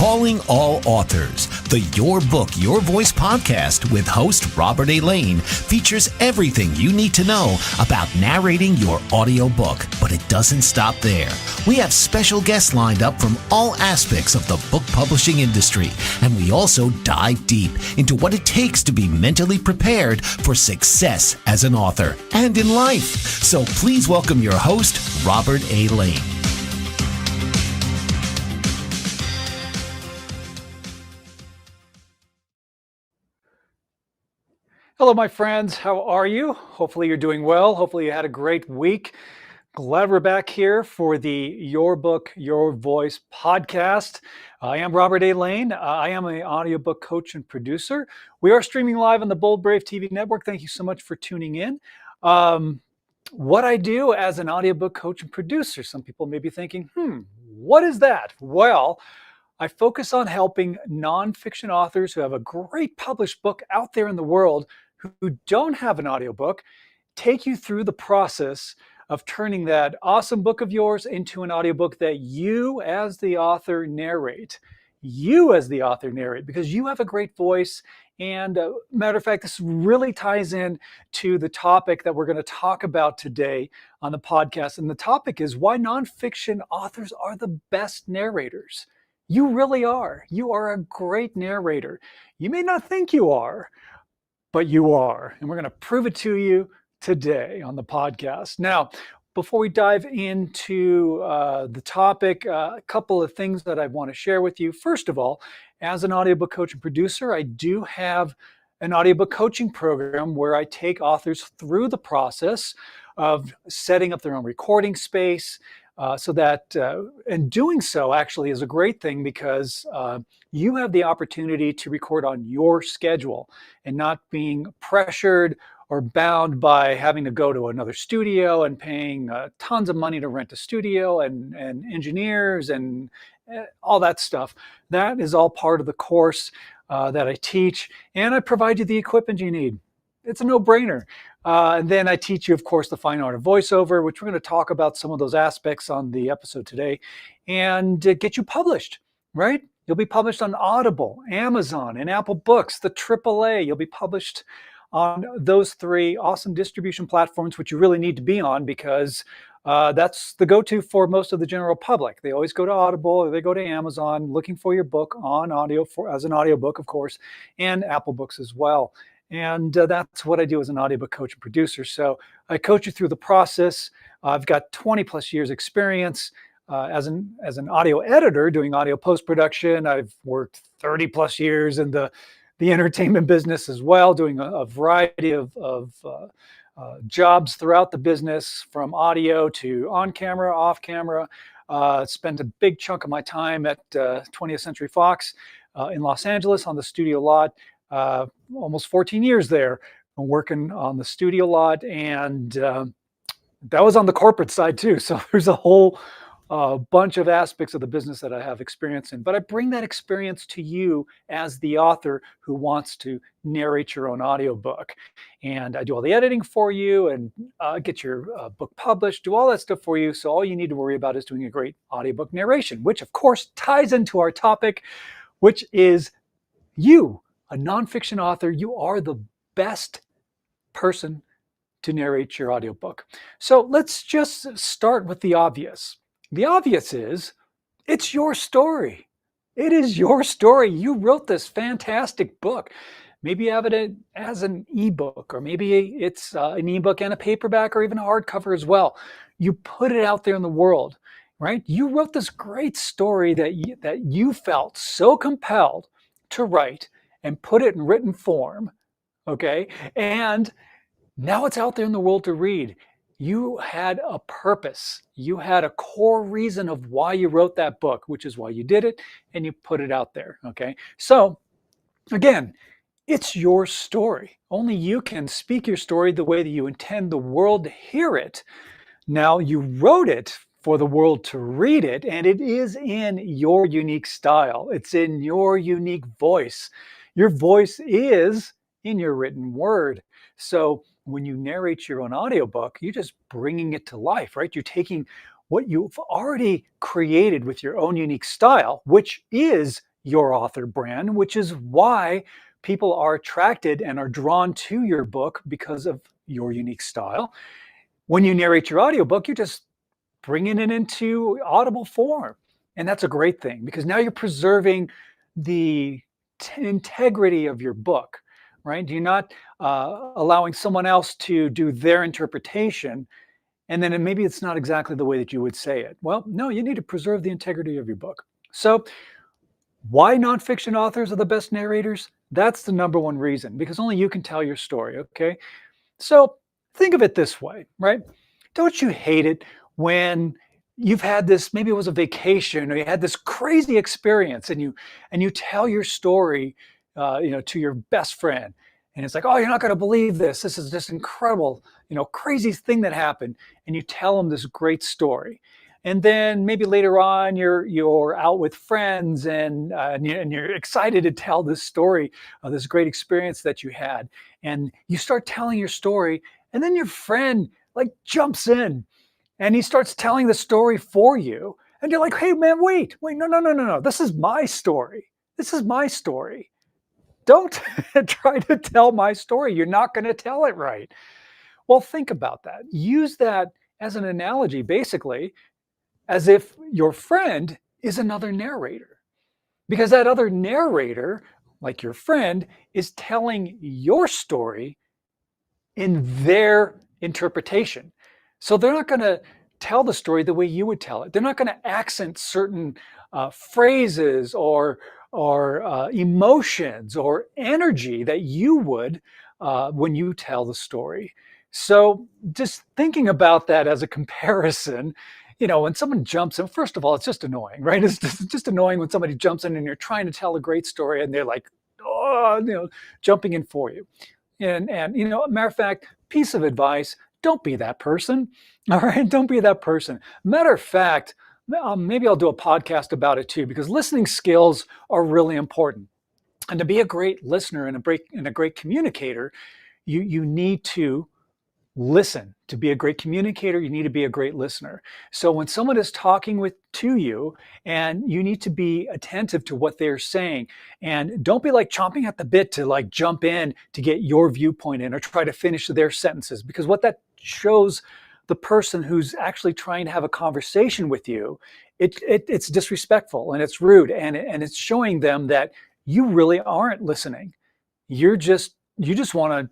Calling all authors, the Your Book, Your Voice podcast with host Robert A. Lane features everything you need to know about narrating your audiobook, but it doesn't stop there. We have special guests lined up from all aspects of the book publishing industry, and we also dive deep into what it takes to be mentally prepared for success as an author and in life. So please welcome your host, Robert A. Lane. Hello, my friends. How are you? Hopefully you're doing well. Hopefully you had a great week. Glad we're back here for the Your Book, Your Voice podcast. I am Robert A. Lane. I am an audiobook coach and producer. We are streaming live on the Bold Brave TV network. Thank you so much for tuning in. What I do as an audiobook coach and producer, some people may be thinking, what is that? Well, I focus on helping nonfiction authors who have a great published book out there in the world who don't have an audiobook, take you through the process of turning that awesome book of yours into an audiobook that you as the author narrate. Because you have a great voice. And matter of fact, this really ties in to the topic that we're going to talk about today on the podcast. And the topic is why nonfiction authors are the best narrators. You really are. You are a great narrator. You may not think you are, but you are. And we're going to prove it to you today on the podcast. Now, before we dive into the topic, a couple of things that I want to share with you. First of all, as an audiobook coach and producer, I do have an audiobook coaching program where I take authors through the process of setting up their own recording space, so that, and doing so actually is a great thing because you have the opportunity to record on your schedule and not being pressured or bound by having to go to another studio and paying tons of money to rent a studio and engineers and all that stuff. That is all part of the course that I teach, and I provide you the equipment you need. It's a no-brainer. And then I teach you, of course, the fine art of voiceover, which we're going to talk about some of those aspects on the episode today, and get you published, right? You'll be published on Audible, Amazon, and Apple Books, the AAA. You'll be published on those three awesome distribution platforms, which you really need to be on because that's the go-to for most of the general public. They always go to Audible or they go to Amazon looking for your book on audio as an audiobook, of course, and Apple Books as well. And that's what I do as an audiobook coach and producer. So I coach you through the process. I've got 20 plus years experience as an audio editor doing audio post-production. I've worked 30 plus years in the entertainment business as well, doing a variety of jobs throughout the business, from audio to on camera, off camera. Spent a big chunk of my time at 20th Century Fox in Los Angeles on the studio lot. Almost 14 years there working on the studio lot, and that was on the corporate side too. So there's a whole bunch of aspects of the business that I have experience in, but I bring that experience to you as the author who wants to narrate your own audiobook. And I do all the editing for you and get your book published, do all that stuff for you. So all you need to worry about is doing a great audiobook narration, which of course ties into our topic, which is you. A nonfiction author, you are the best person to narrate your audiobook. So let's just start with the obvious. The obvious is, it's your story. It is your story. You wrote this fantastic book. Maybe you have it as an ebook, or maybe it's an ebook and a paperback, or even a hardcover as well. You put it out there in the world, right? You wrote this great story that you felt so compelled to write and put it in written form, okay? And now it's out there in the world to read. You had a purpose. You had a core reason of why you wrote that book, which is why you did it, and you put it out there, okay? So, again, it's your story. Only you can speak your story the way that you intend the world to hear it. Now, you wrote it for the world to read it, and it is in your unique style. It's in your unique voice. Your voice is in your written word. So when you narrate your own audiobook, you're just bringing it to life, right? You're taking what you've already created with your own unique style, which is your author brand, which is why people are attracted and are drawn to your book because of your unique style. When you narrate your audiobook, you're just bringing it into audible form. And that's a great thing because now you're preserving the integrity of your book, right? You're not allowing someone else to do their interpretation. And then maybe it's not exactly the way that you would say it. Well, no, you need to preserve the integrity of your book. So, why nonfiction authors are the best narrators? That's the number one reason, because only you can tell your story, okay? So think of it this way, right? Don't you hate it when you've had this, maybe it was a vacation or you had this crazy experience and you tell your story to your best friend, and it's like, oh, you're not going to believe this. This is just incredible, crazy thing that happened. And you tell them this great story. And then maybe later on you're out with friends and you're excited to tell this story of this great experience that you had, and you start telling your story, and then your friend like jumps in and he starts telling the story for you, and you're like, hey man, wait, no, no, no, no, no, this is my story. This is my story. Don't try to tell my story. You're not going to tell it right. Well, think about that. Use that as an analogy, basically, as if your friend is another narrator, because that other narrator, like your friend, is telling your story in their interpretation. So they're not going to tell the story the way you would tell it. They're not going to accent certain phrases or emotions or energy that you would when you tell the story. So just thinking about that as a comparison, when someone jumps in, first of all, it's just annoying, right? It's just annoying when somebody jumps in and you're trying to tell a great story and they're like, oh, jumping in for you. And matter of fact, piece of advice: don't be that person. All right, don't be that person. Matter of fact, maybe I'll do a podcast about it too, because listening skills are really important. And to be a great listener and a great communicator, you need to listen. To be a great communicator, you need to be a great listener. So when someone is talking to you, and you need to be attentive to what they're saying, and don't be like chomping at the bit to like jump in to get your viewpoint in or try to finish their sentences, because what that shows the person who's actually trying to have a conversation with you, it's disrespectful and it's rude, and it's showing them that you really aren't listening. You just want to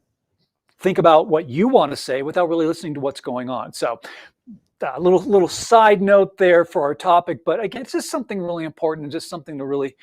think about what you want to say without really listening to what's going on. So a little side note there for our topic, but again, it's just something really important and just something to really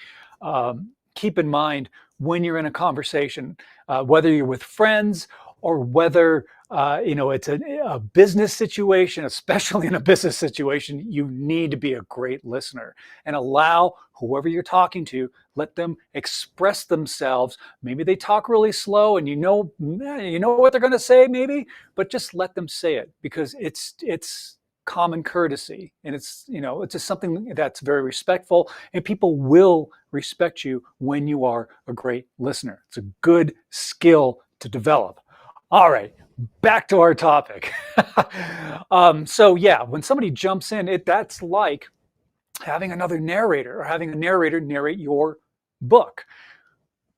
keep in mind when you're in a conversation, whether you're with friends or whether it's a business situation. Especially in a business situation, you need to be a great listener and allow whoever you're talking to, let them express themselves. Maybe they talk really slow and you know what they're going to say, maybe, but just let them say it, because it's common courtesy, and it's just something that's very respectful, and people will respect you when you are a great listener. It's a good skill to develop. All right, back to our topic. So yeah, when somebody jumps in, that's like having another narrator or having a narrator narrate your book.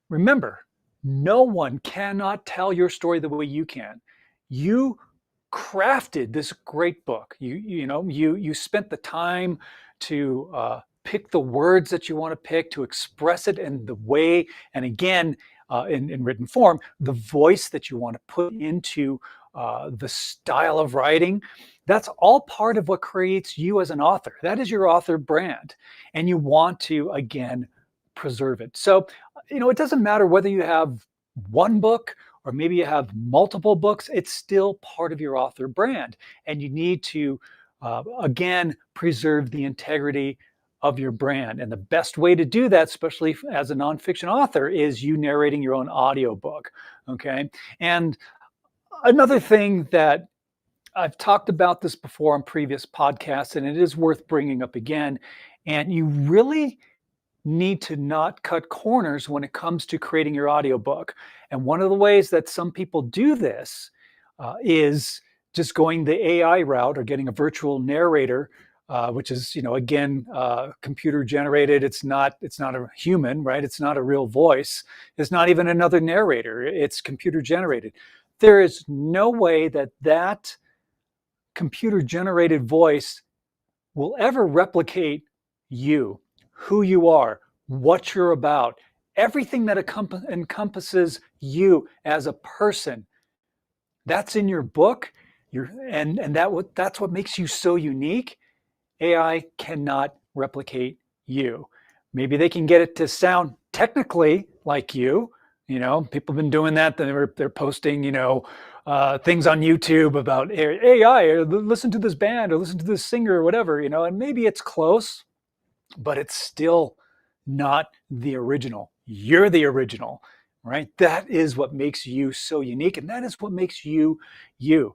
Remember, no one cannot tell your story the way you can. You crafted this great book. You spent the time to pick the words that you want to pick, to express it in the way, and again, in written form, the voice that you want to put into the style of writing. That's all part of what creates you as an author. That is your author brand, and you want to, again, preserve it. So, it doesn't matter whether you have one book or maybe you have multiple books, it's still part of your author brand. And you need to, again, preserve the integrity of your brand. And the best way to do that, especially as a nonfiction author, is you narrating your own audiobook. Okay. And another thing that I've talked about this before on previous podcasts, and it is worth bringing up again, and you really need to not cut corners when it comes to creating your audiobook. And one of the ways that some people do this is just going the AI route or getting a virtual narrator which is, again, computer generated. It's not a human, right? It's not a real voice. It's not even another narrator. It's computer generated. There is no way that computer generated voice will ever replicate you, who you are, what you're about, everything that encompasses you as a person. That's in your book. That's what makes you so unique. AI cannot replicate you. Maybe they can get it to sound technically like you. People have been doing that. They're posting, things on YouTube about AI, or listen to this band, or listen to this singer, or whatever. And maybe it's close, but it's still not the original. You're the original, right? That is what makes you so unique, and that is what makes you you.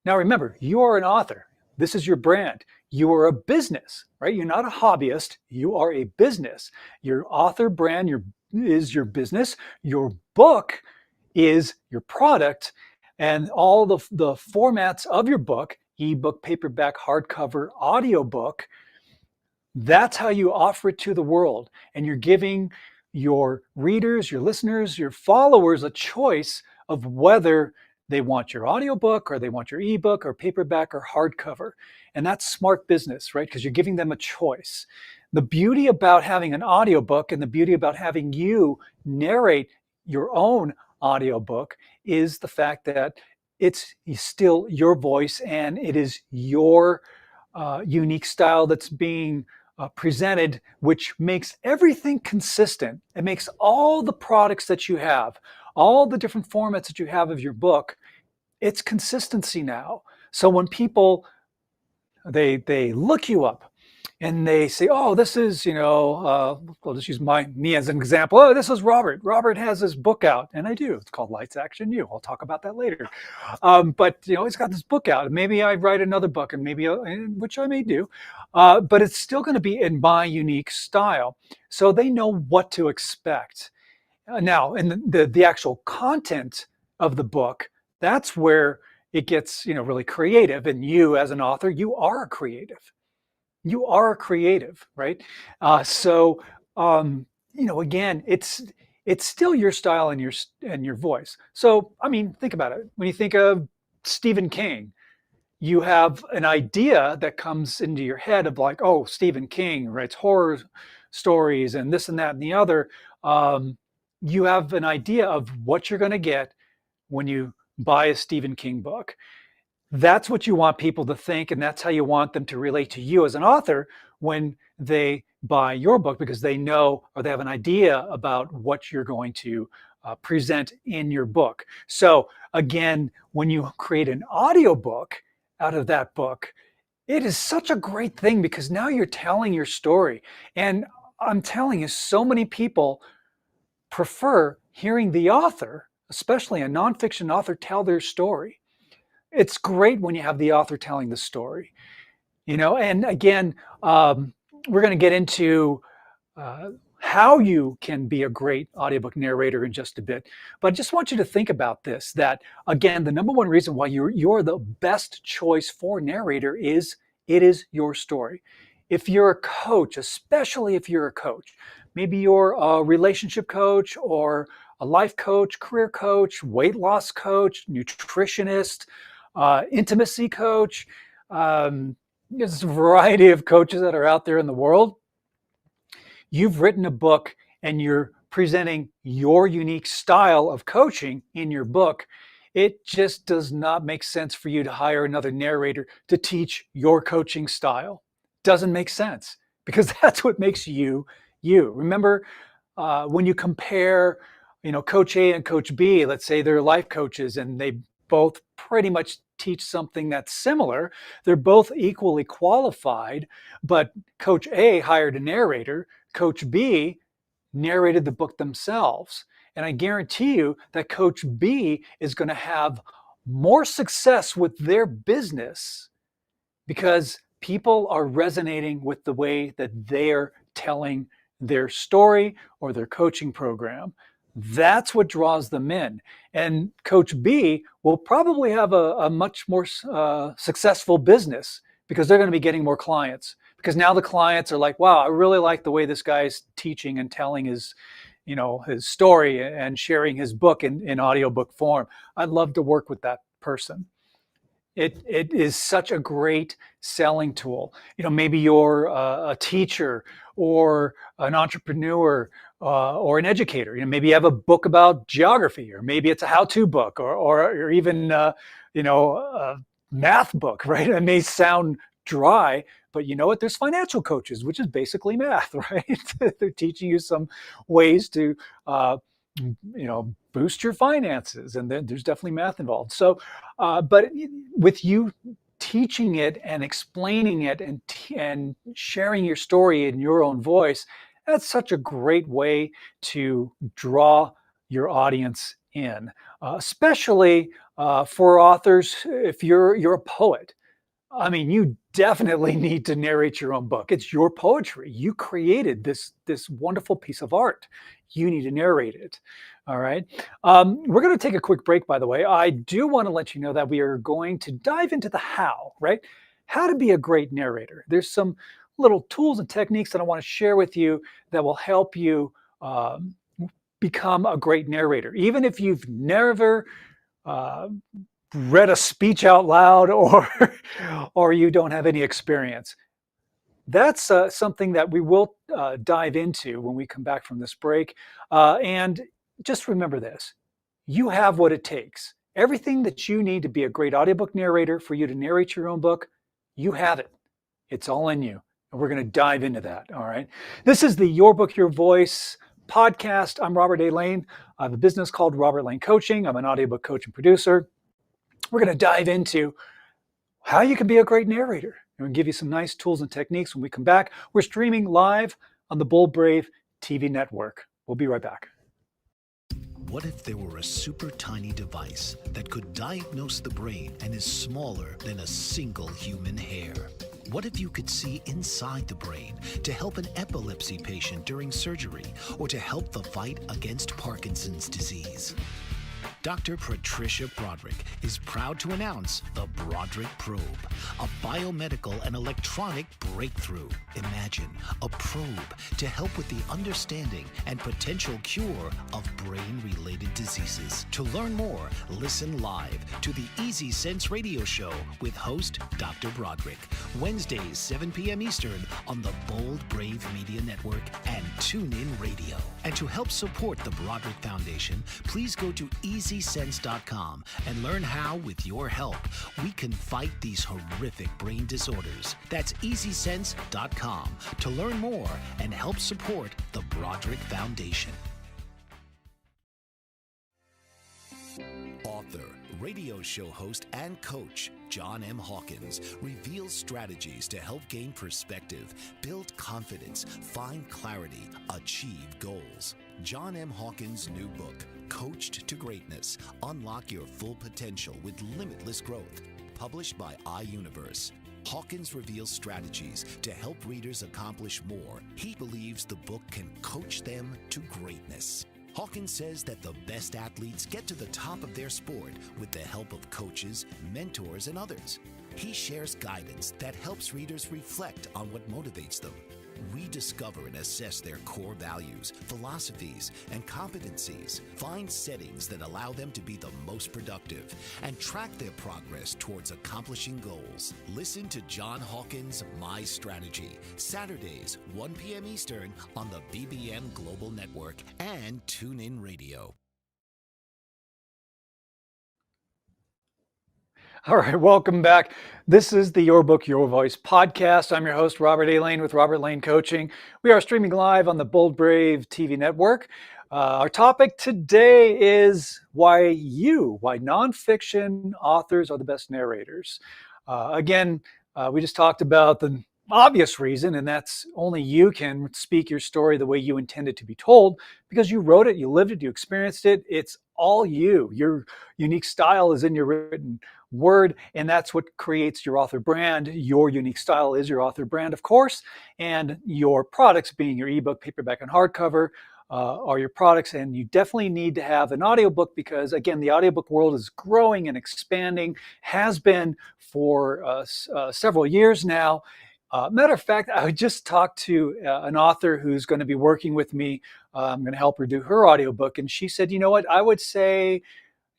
Now remember, you are an author. This is your brand. You are a business, right? You're not a hobbyist. You are a business. Your author brand is your business. Your book is your product, and all the formats of your book, ebook, paperback, hardcover, audiobook, that's how you offer it to the world. And you're giving your readers, your listeners, your followers a choice of whether they want your audiobook, or they want your ebook, or paperback, or hardcover. And that's smart business, right? Because you're giving them a choice. The beauty about having an audiobook, and the beauty about having you narrate your own audiobook, is the fact that it's still your voice, and it is your unique style that's being presented, which makes everything consistent. It makes all the products that you have, all the different formats that you have of your book, it's consistency now. So when people, they look you up and they say, oh, this is, I'll just use me as an example. Oh, this is Robert. Robert has this book out, and I do. It's called Lights, Action, You. I'll talk about that later. But he's got this book out. Maybe I write another book, and which I may do, but it's still going to be in my unique style. So they know what to expect. Now, in the actual content of the book, that's where it gets really creative. And you, as an author, you are a creative. You are a creative, right? Again, it's still your style and your voice. So, I mean, think about it. When you think of Stephen King, you have an idea that comes into your head of like, oh, Stephen King writes horror stories and this and that and the other. You have an idea of what you're going to get when you buy a Stephen King book. That's what you want people to think, and that's how you want them to relate to you as an author when they buy your book, because they know, or they have an idea about what you're going to present in your book. So again, when you create an audiobook out of that book, it is such a great thing, because now you're telling your story. And I'm telling you, so many people prefer hearing the author, especially a nonfiction author, tell their story. It's great when you have the author telling the story, and again, we're going to get into how you can be a great audiobook narrator in just a bit. But I just want you to think about this, that again, the number one reason why you're the best choice for narrator is it is your story. If you're a coach, especially if you're a coach, maybe you're a relationship coach, or a life coach, career coach, weight loss coach, nutritionist, intimacy coach. There's a variety of coaches that are out there in the world. You've written a book and you're presenting your unique style of coaching in your book. It just does not make sense for you to hire another narrator to teach your coaching style. Doesn't make sense, because that's what makes you you. Remember, when you compare, Coach A and Coach B, let's say they're life coaches and they both pretty much teach something that's similar. They're both equally qualified, but Coach A hired a narrator. Coach B narrated the book themselves. And I guarantee you that Coach B is going to have more success with their business, because people are resonating with the way that they're telling their story or their coaching program. That's what draws them in. And Coach B will probably have a much more successful business, because they're going to be getting more clients. because now the clients are like, wow, I really like the way this guy's teaching and telling his story and sharing his book in audiobook form. I'd love to work with that person. It is such a great selling tool. Maybe you're a teacher or an entrepreneur or an educator. Maybe you have a book about geography, or maybe it's a how-to book, or even a math book, right? It may sound dry, but you know what? There's financial coaches, which is basically math, right? They're teaching you some ways to boost your finances, and then there's definitely math involved. So but with you teaching it and explaining it and sharing your story in your own voice, that's such a great way to draw your audience in, especially for authors. If you're a poet, I mean, you definitely need to narrate your own book. It's your poetry. You created this wonderful piece of art. You need to narrate it. All right. We're going to take a quick break, by the way. I do want to let you know that we are going to dive into the how, right? How to be a great narrator. There's some little tools and techniques that I want to share with you that will help you become a great narrator. Even if you've never read a speech out loud, or you don't have any experience. That's something that we will dive into when we come back from this break. And just remember this: you have what it takes. Everything that you need to be a great audiobook narrator, for you to narrate your own book, you have it. It's all in you. And we're going to dive into that. All right. This is the Your Book, Your Voice podcast. I'm Robert A. Lane. I have a business called Robert Lane Coaching. I'm an audiobook coach and producer. We're going to dive into how you can be a great narrator. And we'll give you some nice tools and techniques when we come back. We're streaming live on the Bold Brave TV network. We'll be right back. What if there were a super tiny device that could diagnose the brain and is smaller than a single human hair? What if you could see inside the brain to help an epilepsy patient during surgery, or to help the fight against Parkinson's disease? Dr. Patricia Broderick is proud to announce the Broderick Probe, a biomedical and electronic breakthrough. Imagine a probe to help with the understanding and potential cure of brain-related diseases. To learn more, listen live to the Easy Sense radio show with host Dr. Broderick, Wednesdays 7 p.m. Eastern on the Bold Brave Media Network and TuneIn Radio. And to help support the Broderick Foundation, please go to EasySense.com and learn how, with your help, we can fight these horrific brain disorders. That's EasySense.com to learn more and help support the Broderick Foundation. Author, radio show host, and coach John M. Hawkins reveals strategies to help gain perspective, build confidence, find clarity, achieve goals. John M. Hawkins' new book, Coached to Greatness: Unlock Your Full Potential with Limitless Growth, published by iUniverse. Hawkins reveals strategies to help readers accomplish more. He believes the book can coach them to greatness. Hawkins says that the best athletes get to the top of their sport with the help of coaches, mentors, and others. He shares guidance that helps readers reflect on what motivates them. Rediscover and assess their core values, philosophies, and competencies. Find settings that allow them to be the most productive and track their progress towards accomplishing goals. Listen to John Hawkins' My Strategy, Saturdays, 1 p.m. Eastern on the BBM Global Network and TuneIn Radio. All right, welcome back. This is the Your Book, Your Voice podcast. I'm your host, Robert A. Lane with Robert Lane Coaching. We are streaming live on the Bold Brave TV network. Our topic today is why nonfiction authors are the best narrators. We just talked about the obvious reason, and that's only you can speak your story the way you intended to be told, because you wrote it, you lived it, you experienced it. It's all you. Your unique style is in your written word, and that's what creates your author brand. Your unique style is your author brand, of course, and your products, being your ebook, paperback, and hardcover, are your products. And you definitely need to have an audiobook, because again, the audiobook world is growing and expanding, has been for several years now. Matter of fact, I just talked to an author who's going to be working with me. I'm going to help her do her audiobook. And she said, you know what? I would say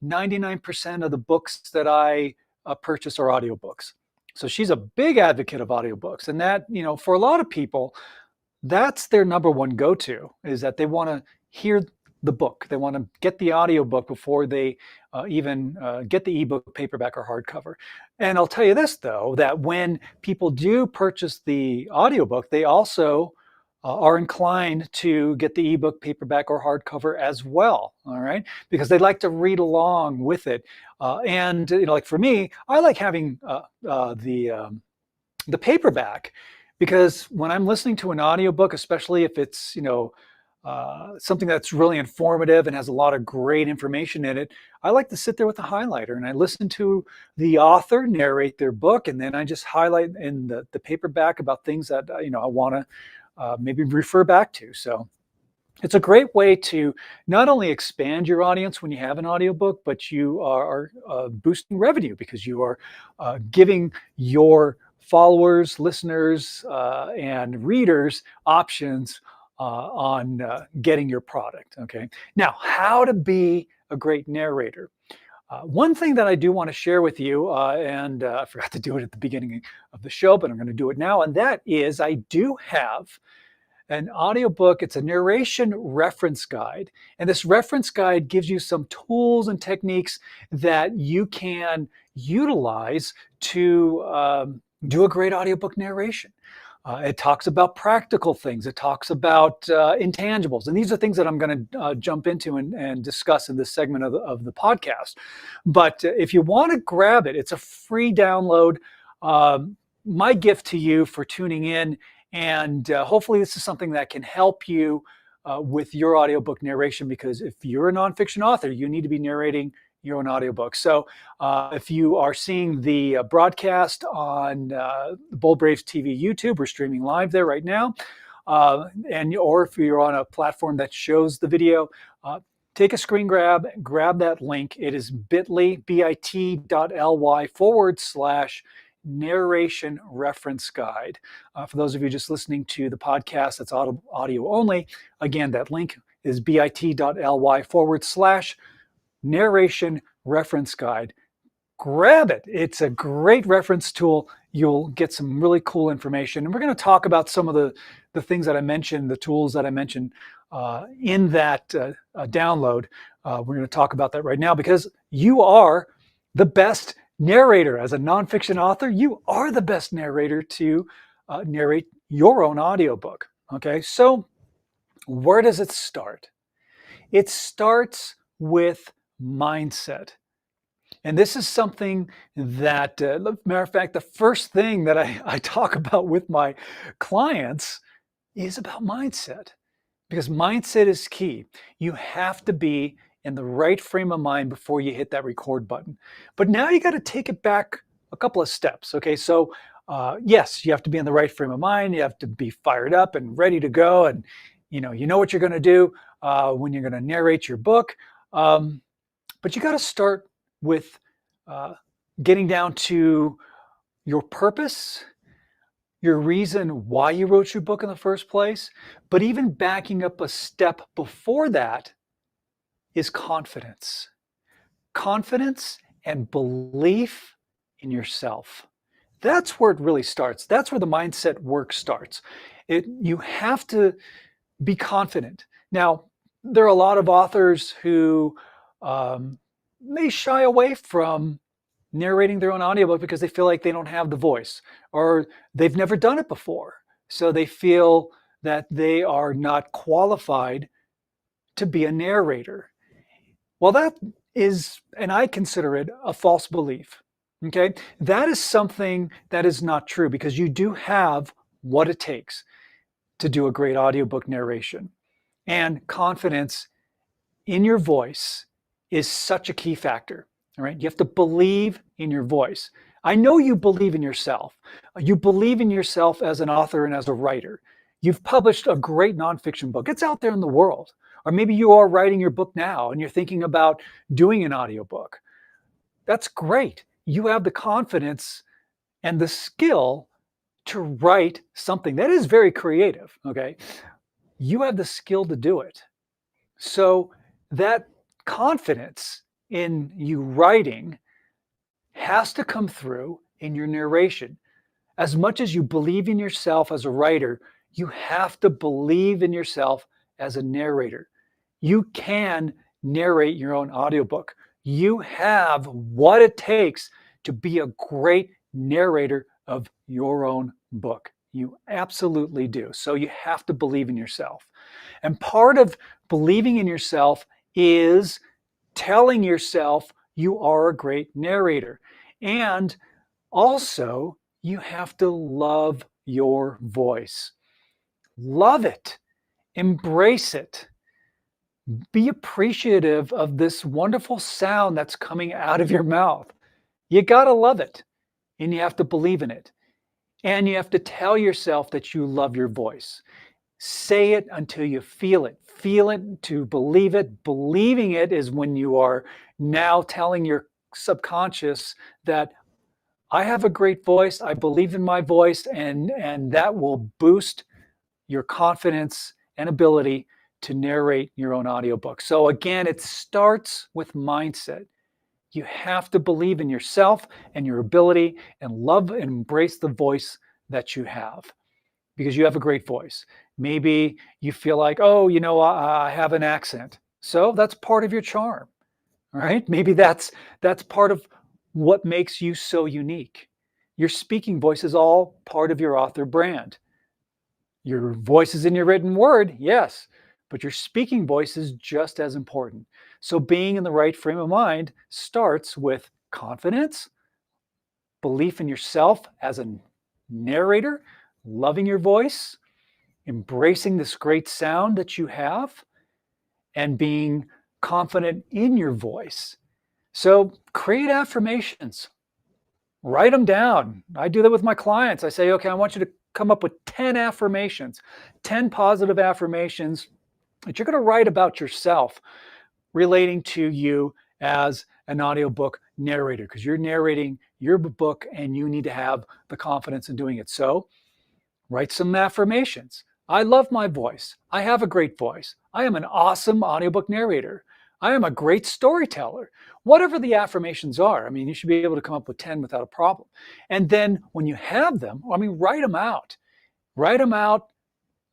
99% of the books that I purchase are audiobooks. So she's a big advocate of audiobooks. And that, for a lot of people, that's their number one go-to, is that they want to hear the book. They want to get the audiobook before they even get the ebook, paperback, or hardcover. And I'll tell you this, though, that when people do purchase the audiobook, they also are inclined to get the ebook, paperback, or hardcover as well. All right, because they like to read along with it. And like for me, I like having the paperback, because when I'm listening to an audiobook, especially if it's something that's really informative and has a lot of great information in it, I like to sit there with a highlighter and I listen to the author narrate their book, and then I just highlight in the paperback about things that I want to maybe refer back to. So it's a great way to not only expand your audience when you have an audiobook, but you are boosting revenue, because you are giving your followers, listeners, and readers options on getting your product. Okay. Now, how to be a great narrator. One thing that I do want to share with you, and I forgot to do it at the beginning of the show, but I'm going to do it now, and that is I do have an audiobook. It's a narration reference guide. And this reference guide gives you some tools and techniques that you can utilize to do a great audiobook narration. It talks about practical things. It talks about intangibles. And these are things that I'm going to jump into and discuss in this segment of the podcast. But if you want to grab it, it's a free download. My gift to you for tuning in. And hopefully this is something that can help you with your audiobook narration, because if you're a nonfiction author, you need to be narrating your own audiobook. So if you are seeing the broadcast on Bold Braves TV YouTube, we're streaming live there right now. Or if you're on a platform that shows the video, take a screen grab that link. It is bit.ly/narration reference guide. For those of you just listening to the podcast, that's audio only. Again, that link is bit.ly/narration reference guide. Grab it. It's a great reference tool. You'll get some really cool information. And we're going to talk about some of the things that I mentioned, the tools that I mentioned in that download. We're going to talk about that right now, because you are the best narrator. As a nonfiction author, you are the best narrator to narrate your own audiobook. Okay, so where does it start? It starts with mindset. And this is something that, matter of fact, the first thing that I talk about with my clients is about mindset, because mindset is key. You have to be in the right frame of mind before you hit that record button. But now you got to take it back a couple of steps. Okay, so yes, you have to be in the right frame of mind. You have to be fired up and ready to go, and you know what you're going to do when you're going to narrate your book. But you got to start with getting down to your purpose, your reason why you wrote your book in the first place. But even backing up a step before that is confidence. Confidence and belief in yourself. That's where it really starts. That's where the mindset work starts. You have to be confident. Now, there are a lot of authors who may shy away from narrating their own audiobook because they feel like they don't have the voice, or they've never done it before. So they feel that they are not qualified to be a narrator. Well, that is, and I consider it, a false belief. Okay, that is something that is not true, because you do have what it takes to do a great audiobook narration. And confidence in your voice is such a key factor. All right, you have to believe in your voice. I know you believe in yourself. You believe in yourself as an author and as a writer. You've published a great nonfiction book. It's out there in the world. Or maybe you are writing your book now and you're thinking about doing an audiobook. That's great. You have the confidence and the skill to write something that is very creative, okay, you have the skill to do it. So that confidence in you writing has to come through in your narration. As much as you believe in yourself as a writer, you have to believe in yourself as a narrator. You can narrate your own audiobook. You have what it takes to be a great narrator of your own book. You absolutely do. So you have to believe in yourself. And part of believing in yourself is telling yourself you are a great narrator. And also, you have to love your voice. Love it. Embrace it. Be appreciative of this wonderful sound that's coming out of your mouth. You got to love it, and you have to believe in it. And you have to tell yourself that you love your voice. Say it until you feel it. Feel it to believe it. Believing it is when you are now telling your subconscious that I have a great voice. I believe in my voice, and that will boost your confidence and ability to narrate your own audiobook. So again, it starts with mindset. You have to believe in yourself and your ability and love and embrace the voice that you have, because you have a great voice. Maybe you feel like, oh, I have an accent. So that's part of your charm, right? Maybe that's part of what makes you so unique. Your speaking voice is all part of your author brand. Your voice is in your written word, yes, but your speaking voice is just as important. So being in the right frame of mind starts with confidence, belief in yourself as a narrator, loving your voice, embracing this great sound that you have, and being confident in your voice. So create affirmations, write them down. I do that with my clients. I say, okay, I want you to come up with 10 affirmations, 10 positive affirmations that you're going to write about yourself relating to you as an audiobook narrator, because you're narrating your book and you need to have the confidence in doing it. So write some affirmations. I love my voice. I have a great voice. I am an awesome audiobook narrator. I am a great storyteller. Whatever the affirmations are, you should be able to come up with 10 without a problem. And then when you have them, write them out. Write them out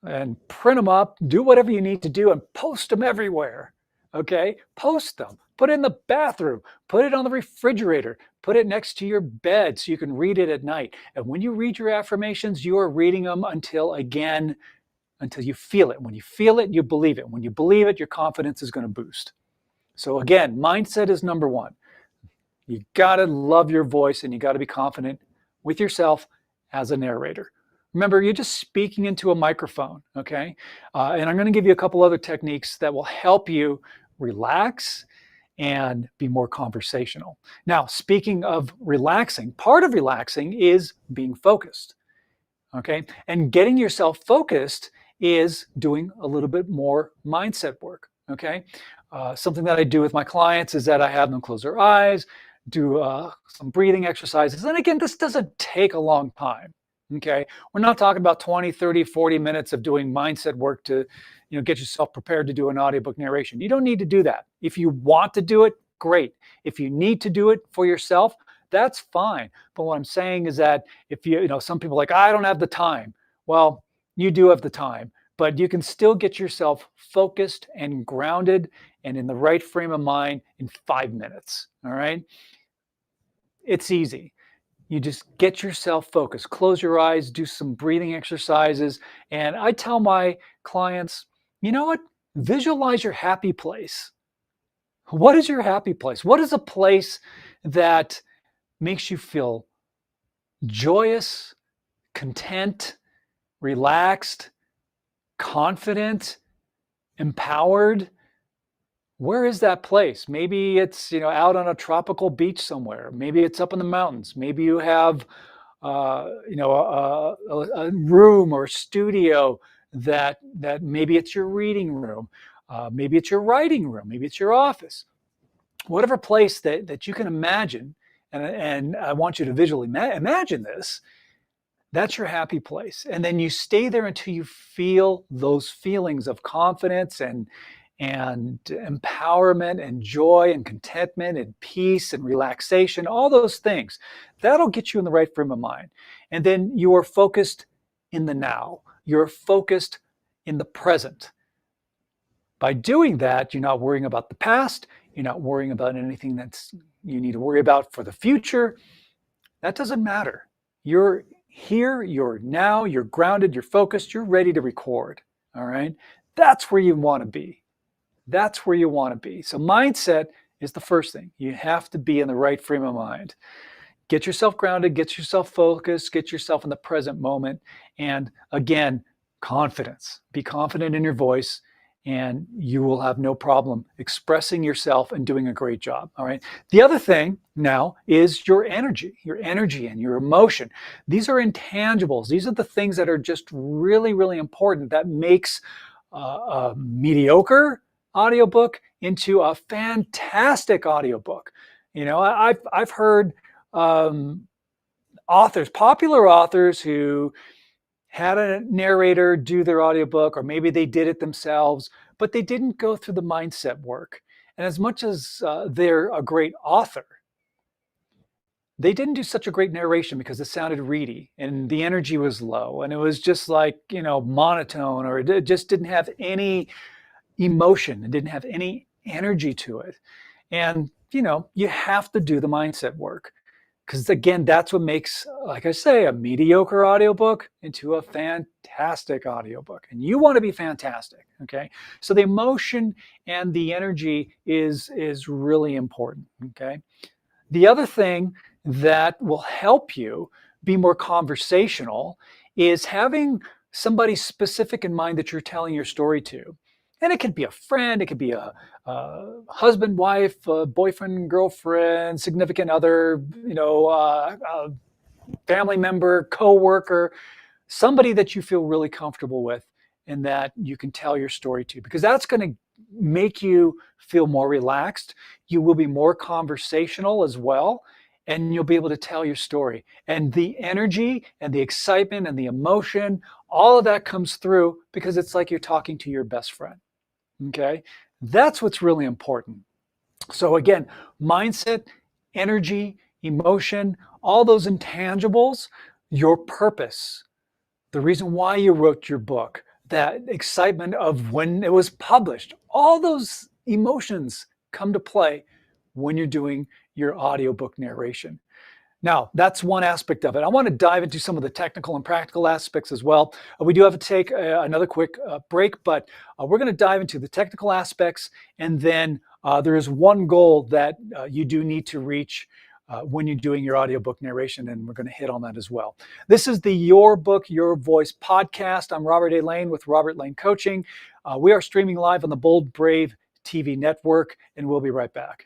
and print them up. Do whatever you need to do and post them everywhere. Okay? Post them. Put it in the bathroom. Put it on the refrigerator. Put it next to your bed so you can read it at night. And when you read your affirmations, you are reading them until you feel it. When you feel it, you believe it. When you believe it, your confidence is going to boost. So again, mindset is number one. You got to love your voice and you got to be confident with yourself as a narrator. Remember, you're just speaking into a microphone, okay? And I'm going to give you a couple other techniques that will help you relax and be more conversational. Now, speaking of relaxing, part of relaxing is being focused, okay? And getting yourself focused is doing a little bit more mindset work, okay? Something that I do with my clients is that I have them close their eyes, do some breathing exercises. And again, this doesn't take a long time, okay? We're not talking about 20, 30, 40 minutes of doing mindset work to get yourself prepared to do an audiobook narration. You don't need to do that. If you want to do it, great. If you need to do it for yourself, that's fine. But what I'm saying is that if some people are like, I don't have the time. Well, you do have the time, but you can still get yourself focused and grounded and in the right frame of mind in 5 minutes, all right? It's easy. You just get yourself focused. Close your eyes, do some breathing exercises. And I tell my clients, you know what? Visualize your happy place. What is your happy place? What is a place that makes you feel joyous, content, relaxed, confident, empowered? Where is that place? Maybe it's out on a tropical beach somewhere. Maybe it's up in the mountains. Maybe you have a room or a studio that maybe it's your reading room. Maybe it's your writing room. Maybe it's your office. Whatever place that you can imagine, and I want you to visually imagine this. That's your happy place. And then you stay there until you feel those feelings of confidence and empowerment and joy and contentment and peace and relaxation, all those things. That'll get you in the right frame of mind. And then you are focused in the now. You're focused in the present. By doing that, you're not worrying about the past. You're not worrying about anything that's you need to worry about for the future. That doesn't matter. You're here, you're now, you're grounded, you're focused, you're ready to record. All right. That's where you want to be. That's where you want to be. So, mindset is the first thing. You have to be in the right frame of mind. Get yourself grounded, get yourself focused, get yourself in the present moment. And again, confidence. Be confident in your voice, and you will have no problem expressing yourself and doing a great job. All right. The other thing now is your energy and your emotion. These are intangibles. These are the things that are just really, really important that makes a mediocre audiobook into a fantastic audiobook. I've heard popular authors who had a narrator do their audiobook, or maybe they did it themselves, but they didn't go through the mindset work. And as much as they're a great author, they didn't do such a great narration because it sounded reedy and the energy was low and it was just like, monotone, or it just didn't have any emotion. It didn't have any energy to it. And, you have to do the mindset work. Because again, that's what makes, like I say, a mediocre audiobook into a fantastic audiobook. And you want to be fantastic, okay? So the emotion and the energy is really important, okay? The other thing that will help you be more conversational is having somebody specific in mind that you're telling your story to. And it could be a friend, it could be a husband, wife, boyfriend, girlfriend, significant other, a family member, coworker, somebody that you feel really comfortable with and that you can tell your story to, because that's going to make you feel more relaxed. You will be more conversational as well, and you'll be able to tell your story. And the energy and the excitement and the emotion, all of that comes through because it's like you're talking to your best friend. Okay? That's what's really important. So again, mindset, energy, emotion, all those intangibles, your purpose, the reason why you wrote your book, that excitement of when it was published, all those emotions come to play when you're doing your audiobook narration. Now, that's one aspect of it. I want to dive into some of the technical and practical aspects as well. We do have to take another quick break, but we're going to dive into the technical aspects, and then there is one goal that you do need to reach when you're doing your audiobook narration, and we're going to hit on that as well. This is the Your Book, Your Voice podcast. I'm Robert A. Lane with Robert Lane Coaching. We are streaming live on the Bold Brave TV network, and we'll be right back.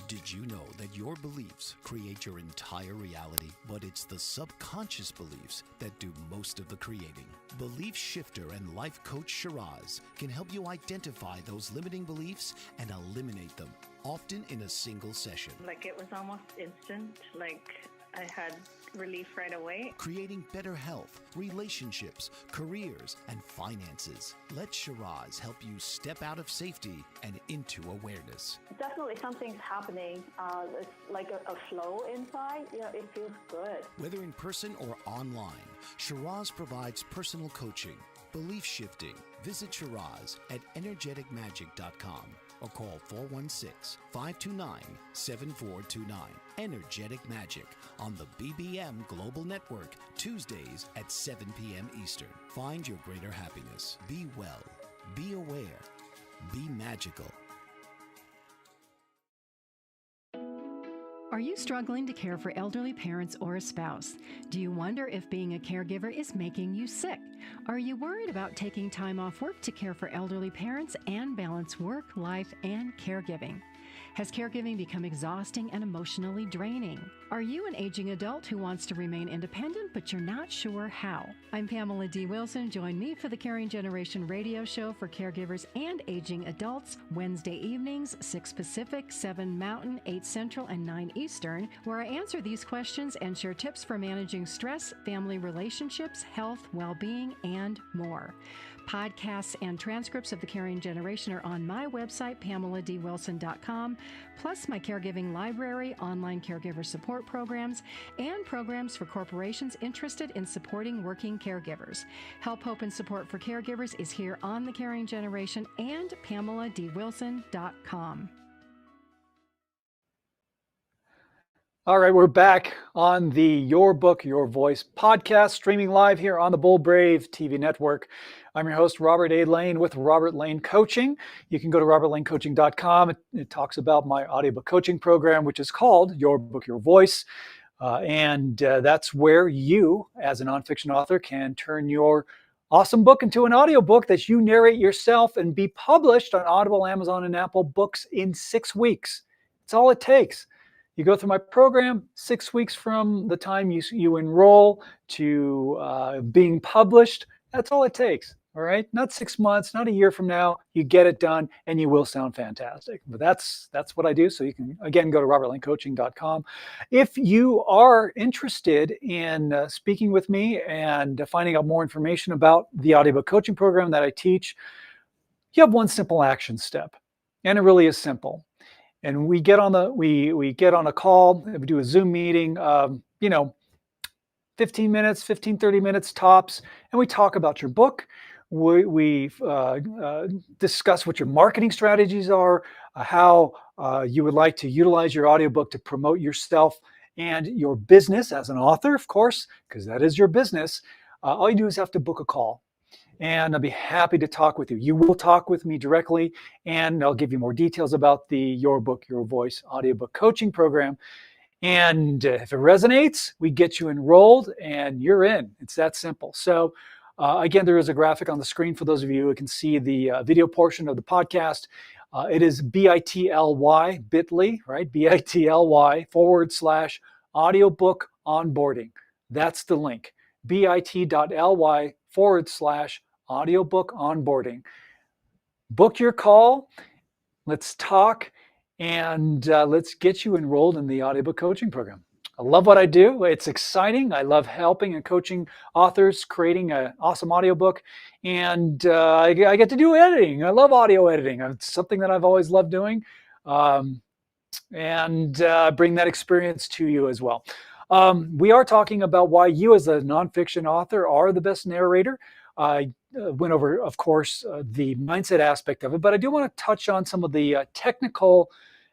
Did you know that your beliefs create your entire reality, but it's the subconscious beliefs that do most of the creating? Belief shifter and life coach Shiraz can help you identify those limiting beliefs and eliminate them, often in a single session. Like it was almost instant, like I had relief right away. Creating better health, relationships, careers, and finances. Let Shiraz help you step out of safety and into awareness. Definitely something's happening. It's like a flow inside. It feels good. Whether in person or online, Shiraz provides personal coaching, belief shifting. Visit Shiraz at energeticmagic.com or call 416-529-7429. Energetic Magic on the BBM Global Network, Tuesdays at 7 p.m. Eastern. Find your greater happiness. Be well. Be aware. Be magical. Are you struggling to care for elderly parents or a spouse? Do you wonder if being a caregiver is making you sick? Are you worried about taking time off work to care for elderly parents and balance work, life, and caregiving? Has caregiving become exhausting and emotionally draining? Are you an aging adult who wants to remain independent, but you're not sure how? I'm Pamela D. Wilson. Join me for the Caring Generation radio show for caregivers and aging adults, Wednesday evenings, 6 Pacific, 7 Mountain, 8 Central, and 9 Eastern, where I answer these questions and share tips for managing stress, family relationships, health, well-being, and more. Podcasts and transcripts of the Caring Generation are on my website, PamelaDWilson.com, plus my caregiving library, online caregiver support programs, and programs for corporations interested in supporting working caregivers. Help, hope, and support for caregivers is here on the Caring Generation and PamelaDWilson.com. All right, we're back on the Your Book, Your Voice podcast, streaming live here on the Bold Brave TV network. I'm your host, Robert A. Lane with Robert Lane Coaching. You can go to robertlanecoaching.com. It talks about my audiobook coaching program, which is called Your Book, Your Voice. And that's where you, as a nonfiction author, can turn your awesome book into an audiobook that you narrate yourself and be published on Audible, Amazon, and Apple Books in 6 weeks. It's all it takes. You go through my program, 6 weeks from the time you enroll to being published. That's all it takes. All right, not 6 months, not a year from now. You get it done, and you will sound fantastic. But that's what I do. So you can again go to robertlanecoaching.com. If you are interested in speaking with me and finding out more information about the audiobook coaching program that I teach, you have one simple action step, and it really is simple. And we get on we get on a call, we do a Zoom meeting, 15 minutes, 30 minutes tops, and we talk about your book. We discuss what your marketing strategies are, how you would like to utilize your audiobook to promote yourself and your business as an author, of course, because that is your business. All you do is have to book a call. And I'll be happy to talk with you. You will talk with me directly, and I'll give you more details about the Your Book, Your Voice audiobook coaching program. And if it resonates, we get you enrolled and you're in. It's that simple. So again, there is a graphic on the screen for those of you who can see the video portion of the podcast. It is bit.ly, right? bit.ly/audiobook onboarding. That's the link. bit.ly/audiobook onboarding. Book your call. Let's talk, and let's get you enrolled in the audiobook coaching program. I love what I do. It's exciting. I love helping and coaching authors creating an awesome audiobook, and I get to do editing. I love audio editing. It's something that I've always loved doing, and bring that experience to you as well. We are talking about why you as a nonfiction author are the best narrator. I went over, of course, the mindset aspect of it, but I do want to touch on some of the technical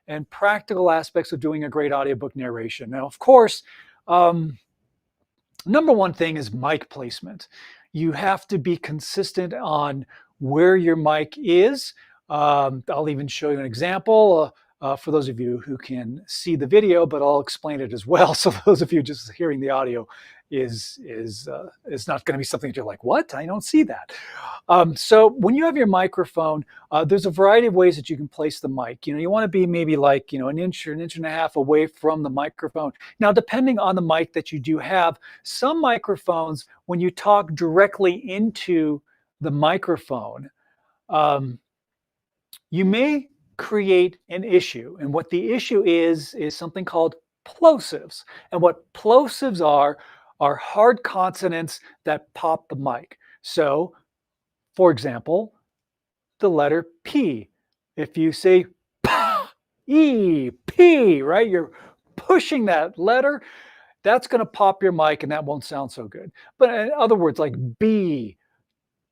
and practical aspects of doing a great audiobook narration. Now, of course, number one thing is mic placement. You have to be consistent on where your mic is. I'll even show you an example. For those of you who can see the video, but I'll explain it as well. So those of you just hearing the audio is not going to be something that you're like, what? I don't see that. So when you have your microphone, there's a variety of ways that you can place the mic. You want to be maybe like, an inch or an inch and a half away from the microphone. Now, depending on the mic that you do have, some microphones, when you talk directly into the microphone, you may create an issue. And what the issue is something called plosives. And what plosives are hard consonants that pop the mic. So, for example, the letter P. If you say E, P, right? You're pushing that letter. That's going to pop your mic and that won't sound so good. But in other words, like B,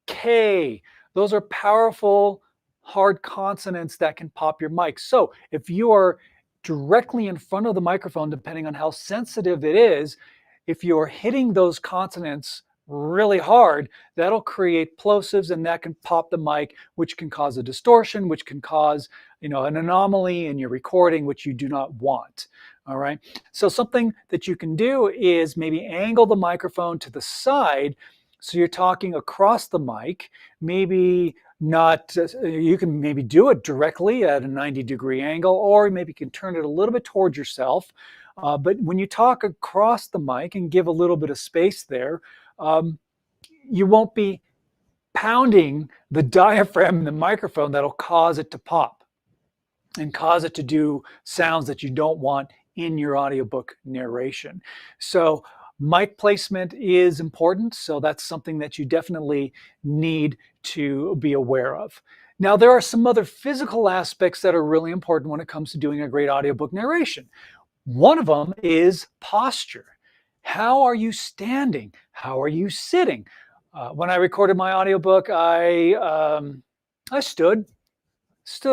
K, those are powerful hard consonants that can pop your mic. So if you are directly in front of the microphone, depending on how sensitive it is, if you're hitting those consonants really hard, that'll create plosives and that can pop the mic, which can cause a distortion, which can cause an anomaly in your recording, which you do not want. All right. So something that you can do is maybe angle the microphone to the side So you're talking across the mic, maybe not, you can maybe do it directly at a 90-degree angle, or maybe you can turn it a little bit towards yourself. But when you talk across the mic and give a little bit of space there, you won't be pounding the diaphragm in the microphone that'll cause it to pop and cause it to do sounds that you don't want in your audiobook narration. So mic placement is important. So that's something that you definitely need to be aware of. Now, there are some other physical aspects that are really important when it comes to doing a great audiobook narration. One of them is posture. How are you standing? How are you sitting? When I recorded my audiobook, I stood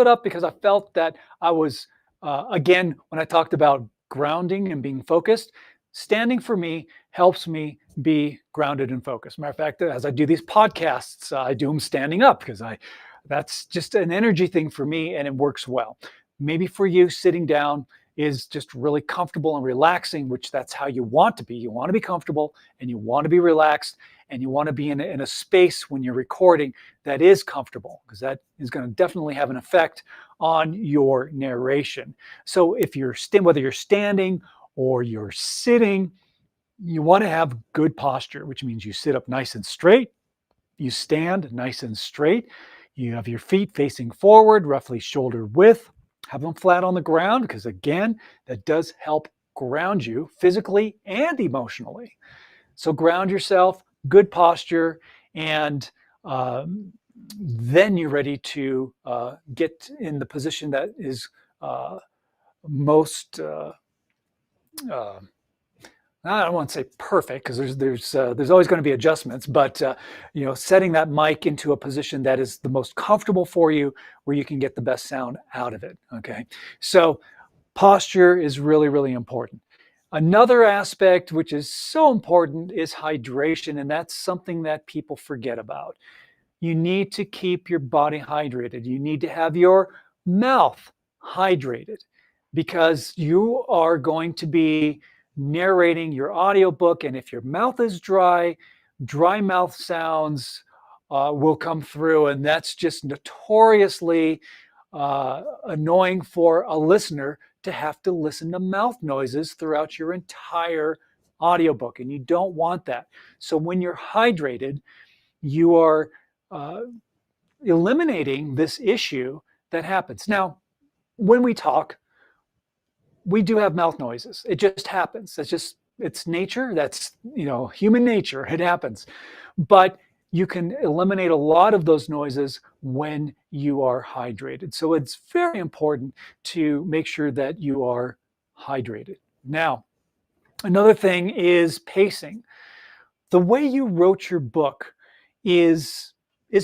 up because I felt that I was, again, when I talked about grounding and being focused, standing for me helps me be grounded and focused. Matter of fact, as I do these podcasts, I do them standing up because that's just an energy thing for me and it works well. Maybe for you, sitting down is just really comfortable and relaxing, which that's how you want to be. You want to be comfortable and you want to be relaxed and you want to be in a space when you're recording that is comfortable, because that is going to definitely have an effect on your narration. So if you're whether you're standing or you're sitting, you want to have good posture, which means you sit up nice and straight, you stand nice and straight, you have your feet facing forward, roughly shoulder width, have them flat on the ground, because again, that does help ground you physically and emotionally. So ground yourself, good posture, and then you're ready to get in the position that is most I don't want to say perfect, because there's always going to be adjustments, but setting that mic into a position that is the most comfortable for you, where you can get the best sound out of it. Okay, so posture is really, really important. Another aspect which is so important is hydration, and that's something that people forget about. You need to keep your body hydrated. You need to have your mouth hydrated, because you are going to be narrating your audiobook, and if your mouth is dry mouth sounds will come through, and that's just notoriously annoying for a listener to have to listen to mouth noises throughout your entire audiobook, and you don't want that. So when you're hydrated, you are eliminating this issue that happens. Now, when we talk, we do have mouth noises. It just happens. It's nature. That's, human nature. It happens. But you can eliminate a lot of those noises when you are hydrated. So it's very important to make sure that you are hydrated. Now, another thing is pacing. The way you wrote your book is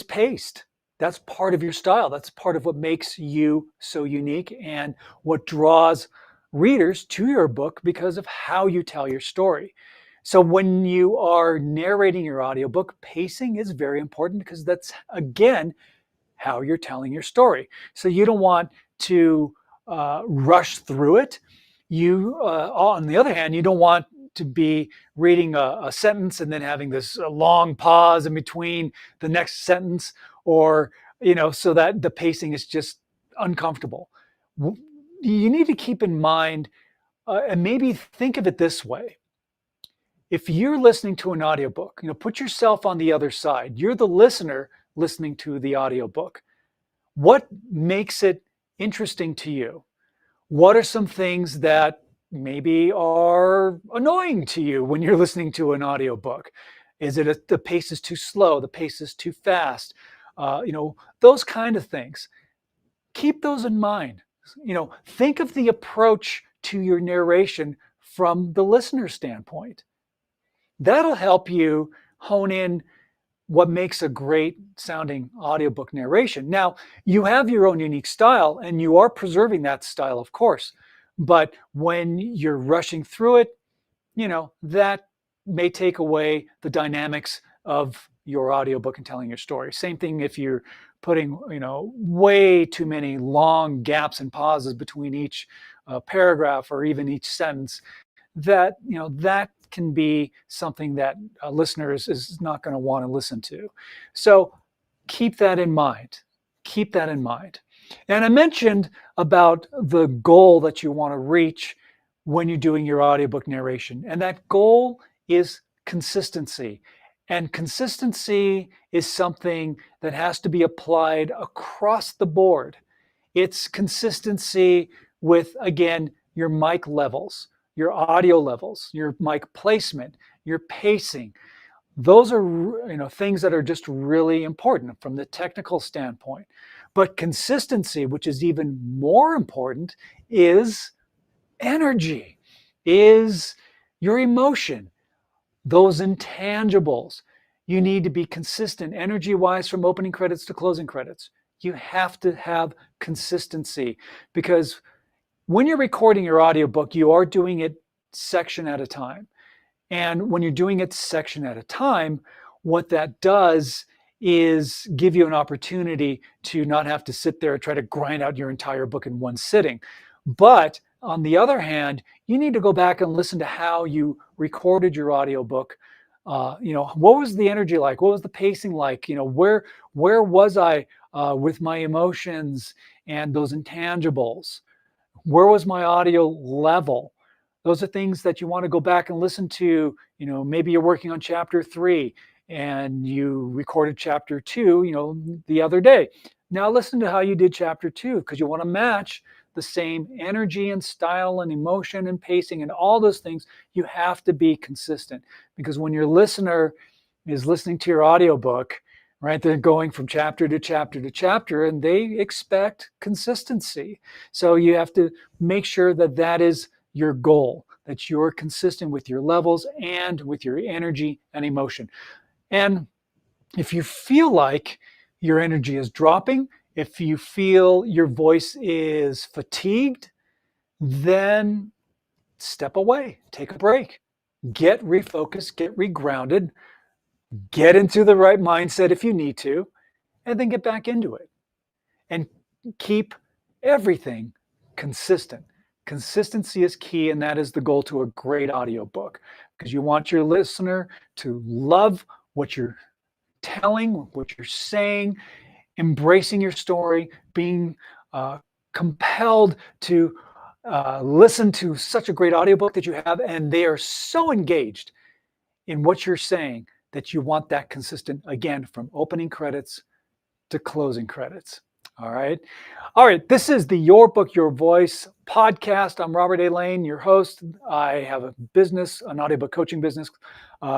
paced. That's part of your style. That's part of what makes you so unique and what draws readers to your book, because of how you tell your story. So when you are narrating your audiobook, pacing is very important, because that's, again, how you're telling your story. So you don't want to rush through it. On the other hand, you don't want to be reading a sentence and then having this long pause in between the next sentence, or, so that the pacing is just uncomfortable. You need to keep in mind, and maybe think of it this way. If you're listening to an audiobook, put yourself on the other side. You're the listener listening to the audiobook. What makes it interesting to you? What are some things that maybe are annoying to you when you're listening to an audiobook? Is it the pace is too slow? The pace is too fast? Those kind of things. Keep those in mind. Think of the approach to your narration from the listener standpoint. That'll help you hone in what makes a great sounding audiobook narration. Now, you have your own unique style, and you are preserving that style, of course. But when you're rushing through it, that may take away the dynamics of your audiobook and telling your story. Same thing if you're putting, way too many long gaps and pauses between each paragraph or even each sentence. That can be something that a listener is not going to want to listen to. So keep that in mind. Keep that in mind. And I mentioned about the goal that you want to reach when you're doing your audiobook narration. And that goal is consistency. And consistency is something that has to be applied across the board. It's consistency with, again, your mic levels, your audio levels, your mic placement, your pacing. Those are things that are just really important from the technical standpoint. But consistency, which is even more important, is energy, is your emotion, those intangibles. You need to be consistent energy-wise from opening credits to closing credits. You have to have consistency, because when you're recording your audiobook, you are doing it section at a time. And when you're doing it section at a time, what that does is give you an opportunity to not have to sit there and try to grind out your entire book in one sitting. But on the other hand, you need to go back and listen to how you recorded your audiobook. What was the energy like? What was the pacing like? Where was I with my emotions and those intangibles? Where was my audio level? Those are things that you want to go back and listen to. Maybe you're working on chapter 3 and you recorded chapter 2, the other day. Now listen to how you did chapter 2, because you want to match the same energy and style and emotion and pacing and all those things. You have to be consistent, because when your listener is listening to your audiobook, right, they're going from chapter to chapter to chapter, and they expect consistency. So you have to make sure that that is your goal, that you're consistent with your levels and with your energy and emotion. And if you feel like your energy is dropping, if you feel your voice is fatigued, then step away, take a break, get refocused, get regrounded, get into the right mindset if you need to, and then get back into it. And keep everything consistent. Consistency is key, and that is the goal to a great audiobook, because you want your listener to love what you're telling, what you're saying, embracing your story, being compelled to listen to such a great audiobook that you have, and they are so engaged in what you're saying that you want that consistent, again, from opening credits to closing credits. All right. This is the Your Book, Your Voice podcast. I'm Robert A. Lane, your host. I have a business, an audiobook coaching business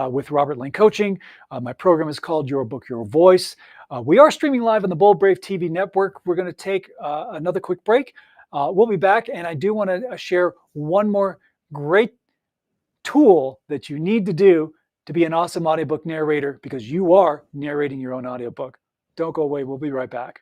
with Robert Lane Coaching. My program is called Your Book, Your Voice. We are streaming live on the Bold Brave TV network. We're going to take another quick break. We'll be back, and I do want to share one more great tool that you need to do to be an awesome audiobook narrator, because you are narrating your own audiobook. Don't go away. We'll be right back.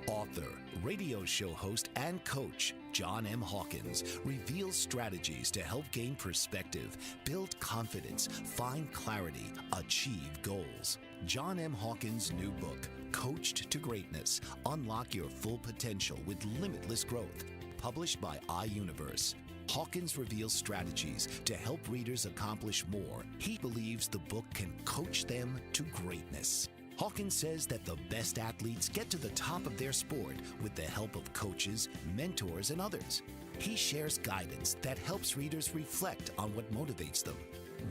Author, radio show host, and coach John M. Hawkins reveals strategies to help gain perspective, build confidence, find clarity, achieve goals. John M. Hawkins' new book, Coached to Greatness: Unlock Your Full Potential with Limitless Growth, published by iUniverse. Hawkins reveals strategies to help readers accomplish more. He believes the book can coach them to greatness. Hawkins says that the best athletes get to the top of their sport with the help of coaches, mentors, and others. He shares guidance that helps readers reflect on what motivates them,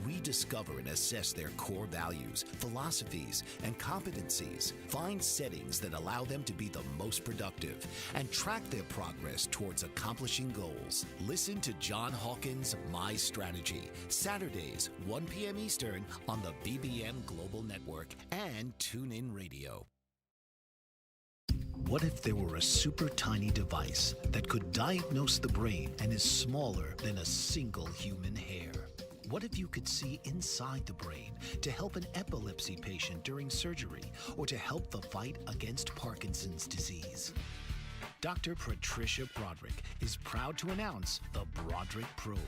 rediscover and assess their core values, philosophies, and competencies, find settings that allow them to be the most productive, and track their progress towards accomplishing goals. Listen to John Hawkins' My Strategy, Saturdays, 1 p.m. Eastern on the BBM Global Network and TuneIn Radio. What if there were a super tiny device that could diagnose the brain and is smaller than a single human hair? What if you could see inside the brain to help an epilepsy patient during surgery, or to help the fight against Parkinson's disease? Dr. Patricia Broderick is proud to announce the Broderick Probe,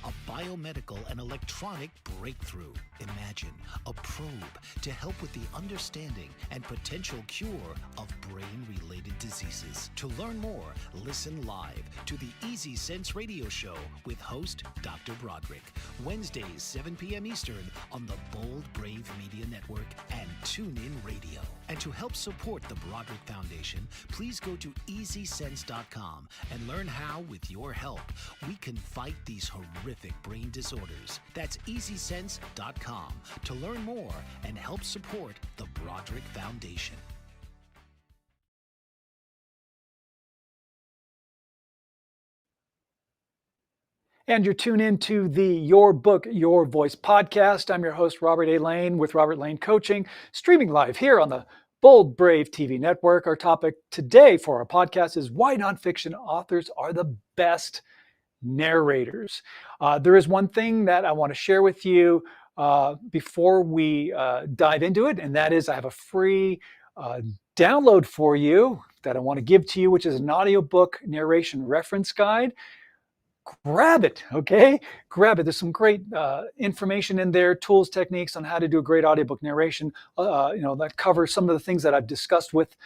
a biomedical and electronic breakthrough. Imagine a probe to help with the understanding and potential cure of brain-related disease. diseases. To learn more, listen live to the Easy Sense Radio Show with host Dr. Broderick. Wednesdays, 7 p.m. Eastern on the Bold Brave Media Network and TuneIn Radio. And to help support the Broderick Foundation, please go to EasySense.com and learn how, with your help, we can fight these horrific brain disorders. That's EasySense.com to learn more and help support the Broderick Foundation. And you're tuned into the Your Book, Your Voice podcast. I'm your host, Robert A. Lane with Robert Lane Coaching, streaming live here on the Bold Brave TV network. Our topic today for our podcast is why nonfiction authors are the best narrators. There is one thing that I want to share with you before we dive into it, and that is I have a free download for you that I want to give to you, which is an audiobook narration reference guide. Grab it, okay? Grab it. There's some great information in there, tools, techniques on how to do a great audiobook narration, that covers some of the things that I've discussed with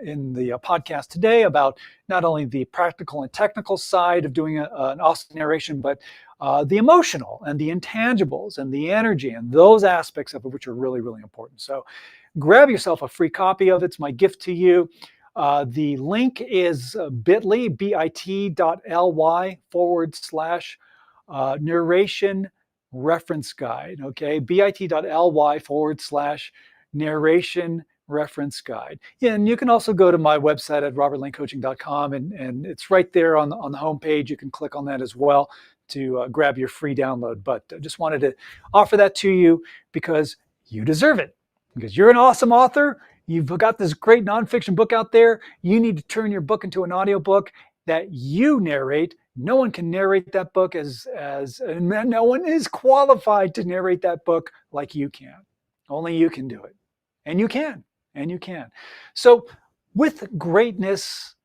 in the podcast today about not only the practical and technical side of doing an awesome narration, but the emotional and the intangibles and the energy and those aspects of it, which are really, really important. So grab yourself a free copy of it. It's my gift to you. The link is bit.ly/narration reference guide. Okay, bit.ly/narration reference guide. Yeah, and you can also go to my website at robertlanecoaching.com, and it's right there on the homepage. You can click on that as well to grab your free download. But I just wanted to offer that to you because you deserve it. Because you're an awesome author. You've got this great nonfiction book out there. You need to turn your book into an audiobook that you narrate. No one can narrate that book no one is qualified to narrate that book like you can. Only you can do it. And you can. So with greatness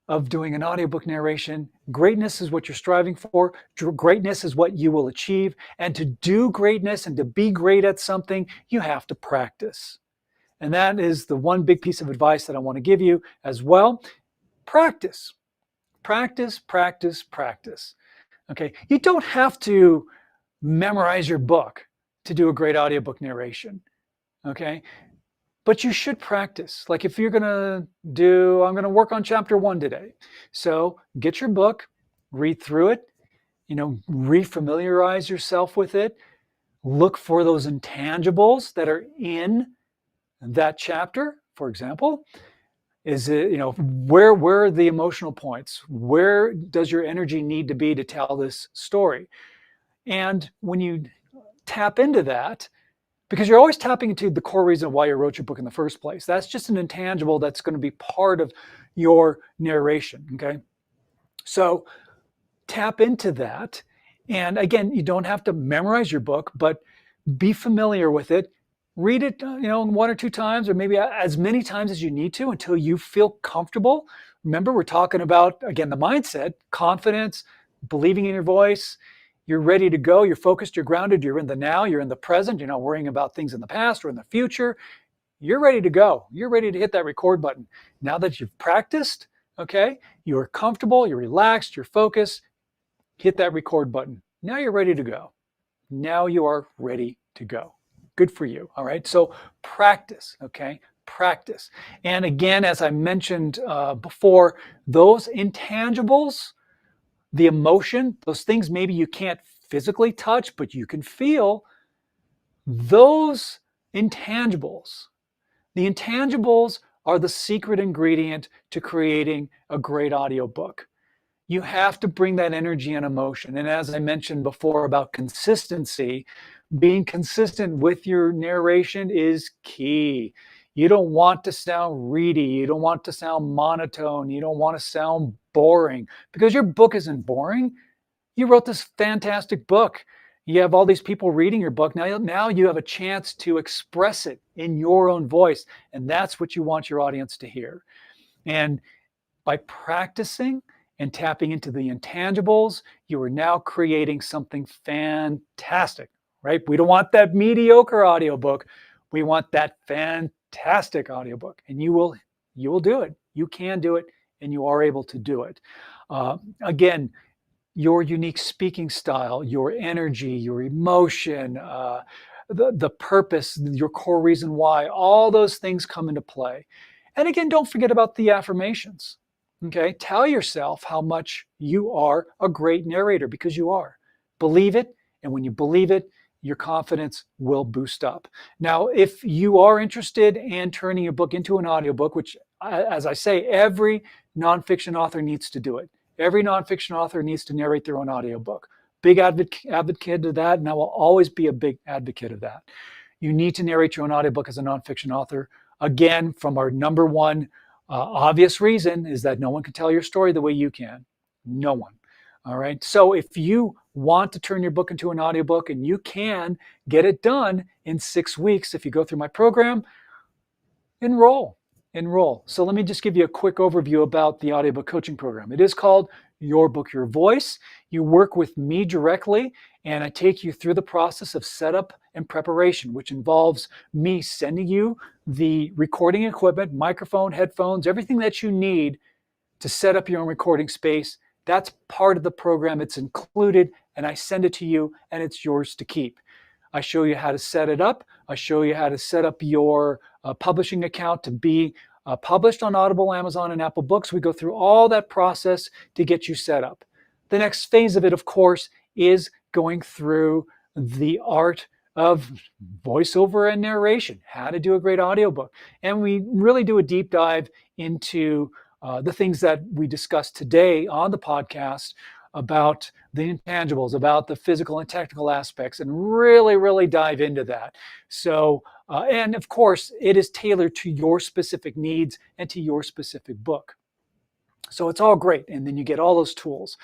of doing an audiobook narration, greatness is what you're striving for. Greatness is what you will achieve. And to do greatness and to be great at something, you have to practice. And that is the one big piece of advice that I want to give you as well. Practice. Practice. Okay. You don't have to memorize your book to do a great audiobook narration. Okay. But you should practice. Like if you're going to I'm going to work on chapter 1 today. So get your book, read through it, refamiliarize yourself with it. Look for those intangibles that are in that chapter. For example, is it, where are the emotional points? Where does your energy need to be to tell this story? And when you tap into that, because you're always tapping into the core reason why you wrote your book in the first place. That's just an intangible that's going to be part of your narration, okay? So tap into that. And again, you don't have to memorize your book, but be familiar with it. Read it, 1 or 2 times, or maybe as many times as you need to until you feel comfortable. Remember, we're talking about, again, the mindset, confidence, believing in your voice. You're ready to go. You're focused. You're grounded. You're in the now. You're in the present. You're not worrying about things in the past or in the future. You're ready to go. You're ready to hit that record button. Now that you've practiced, okay, you're comfortable, you're relaxed, you're focused, hit that record button. Now you're ready to go. Now you are ready to go. Good for you. All right. So practice. Okay. Practice. And again, as I mentioned before, those intangibles, the emotion, those things maybe you can't physically touch, but you can feel, those intangibles. The intangibles are the secret ingredient to creating a great audiobook. You have to bring that energy and emotion. And as I mentioned before about consistency, being consistent with your narration is key. You don't want to sound reedy. You don't want to sound monotone. You don't want to sound boring, because your book isn't boring. You wrote this fantastic book. You have all these people reading your book. Now you have a chance to express it in your own voice. And that's what you want your audience to hear. And by practicing and tapping into the intangibles, you are now creating something fantastic, right? We don't want that mediocre audiobook. We want that fantastic audiobook. And you will do it. You can do it, and you are able to do it. Again, your unique speaking style, your energy, your emotion, the purpose, your core reason why, all those things come into play. And again, don't forget about the affirmations. Okay, tell yourself how much you are a great narrator, because you are. Believe it, and when you believe it, your confidence will boost up. Now, if you are interested in turning your book into an audiobook, which, as I say, every nonfiction author needs to do it. Every nonfiction author needs to narrate their own audiobook. Big advocate of that, and I will always be a big advocate of that. You need to narrate your own audiobook as a nonfiction author. Again, from our number one obvious reason is that no one can tell your story the way you can. No one. All right. So if you want to turn your book into an audiobook, and you can get it done in 6 weeks if you go through my program, enroll. So let me just give you a quick overview about the audiobook coaching program. It is called Your Book, Your Voice. You work with me directly, and I take you through the process of setup and preparation, which involves me sending you the recording equipment, microphone, headphones, everything that you need to set up your own recording space. That's part of the program. It's included, and I send it to you, and it's yours to keep. I show you how to set it up. I show you how to set up your publishing account to be published on Audible, Amazon, and Apple Books. We go through all that process to get you set up. The next phase of it, of course, is going through the art of voiceover and narration, how to do a great audiobook. And we really do a deep dive into the things that we discussed today on the podcast about the intangibles, about the physical and technical aspects, and really dive into that. So, and of course, it is tailored to your specific needs and to your specific book. So it's all great. And then you get all those tools.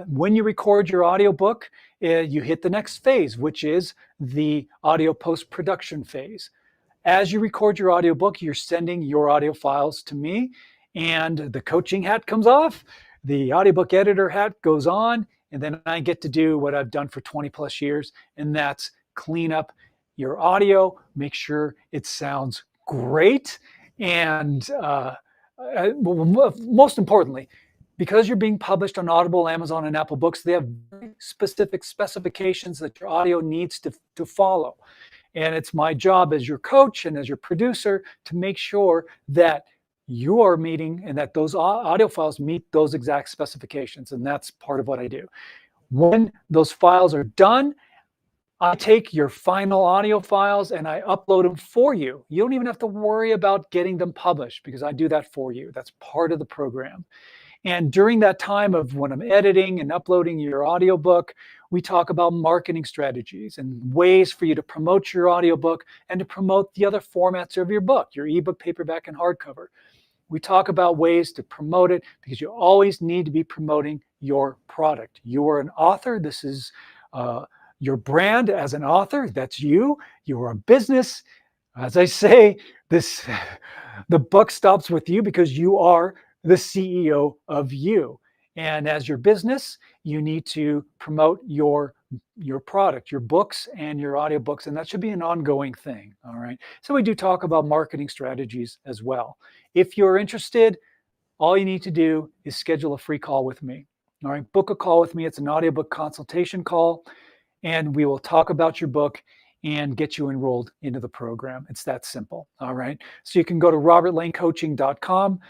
When you record your audiobook, you hit the next phase, which is the audio post-production phase. As you record your audiobook, you're sending your audio files to me, and the coaching hat comes off, the audiobook editor hat goes on, and then I get to do what I've done for 20 plus years, and that's clean up your audio, make sure it sounds great, and most importantly, because you're being published on Audible, Amazon, and Apple Books, they have very specific specifications that your audio needs to follow. And it's my job as your coach and as your producer to make sure that you are meeting and that those audio files meet those exact specifications. And that's part of what I do. When those files are done, I take your final audio files and I upload them for you. You don't even have to worry about getting them published, because I do that for you. That's part of the program. And during that time of when I'm editing and uploading your audiobook, we talk about marketing strategies and ways for you to promote your audiobook and to promote the other formats of your book, your ebook, paperback, and hardcover. We talk about ways to promote it, because you always need to be promoting your product. You are an author. This is your brand as an author. That's you. You are a business. As I say, the buck stops with you, because you are the CEO of you. And as your business, you need to promote your product, your books and your audiobooks, and that should be an ongoing thing. All right. So we do talk about marketing strategies as well. If you're interested, all you need to do is schedule a free call with me. All right. Book a call with me. It's an audiobook consultation call, and we will talk about your book and get you enrolled into the program. It's that simple. All right. So you can go to robertlanecoaching.com.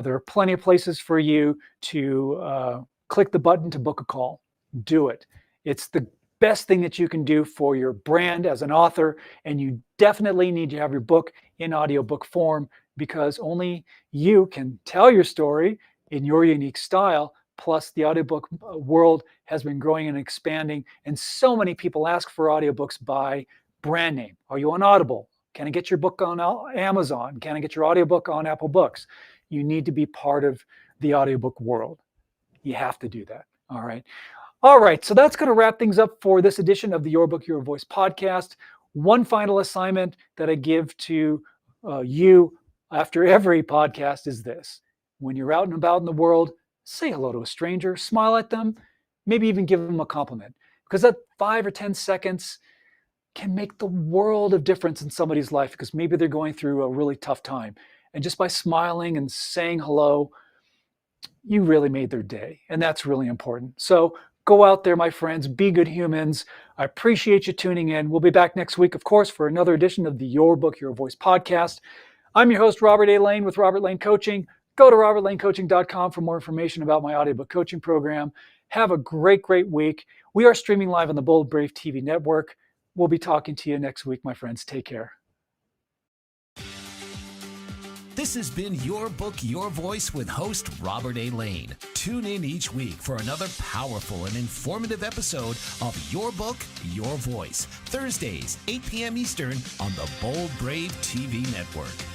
There are plenty of places for you to click the button to book a call. Do it. It's the best thing that you can do for your brand as an author, and you definitely need to have your book in audiobook form, because only you can tell your story in your unique style. Plus, the audiobook world has been growing and expanding, and so many people ask for audiobooks by brand name. Are you on Audible? Can I get your book on Amazon? Can I get your audiobook on Apple Books? You need to be part of the audiobook world. You have to do that. All right. All right. So that's going to wrap things up for this edition of the Your Book, Your Voice podcast. One final assignment that I give to you after every podcast is this. When you're out and about in the world, say hello to a stranger, smile at them, maybe even give them a compliment, because that 5 or 10 seconds can make the world of difference in somebody's life, because maybe they're going through a really tough time. And just by smiling and saying hello, you really made their day. And that's really important. So go out there, my friends, be good humans. I appreciate you tuning in. We'll be back next week, of course, for another edition of the Your Book, Your Voice podcast. I'm your host, Robert A. Lane with Robert Lane Coaching. Go to robertlanecoaching.com for more information about my audiobook coaching program. Have a great, great week. We are streaming live on the Bold Brave TV network. We'll be talking to you next week, my friends. Take care. This has been Your Book, Your Voice with host Robert A. Lane. Tune in each week for another powerful and informative episode of Your Book, Your Voice, Thursdays, 8 p.m. Eastern on the Bold Brave TV network.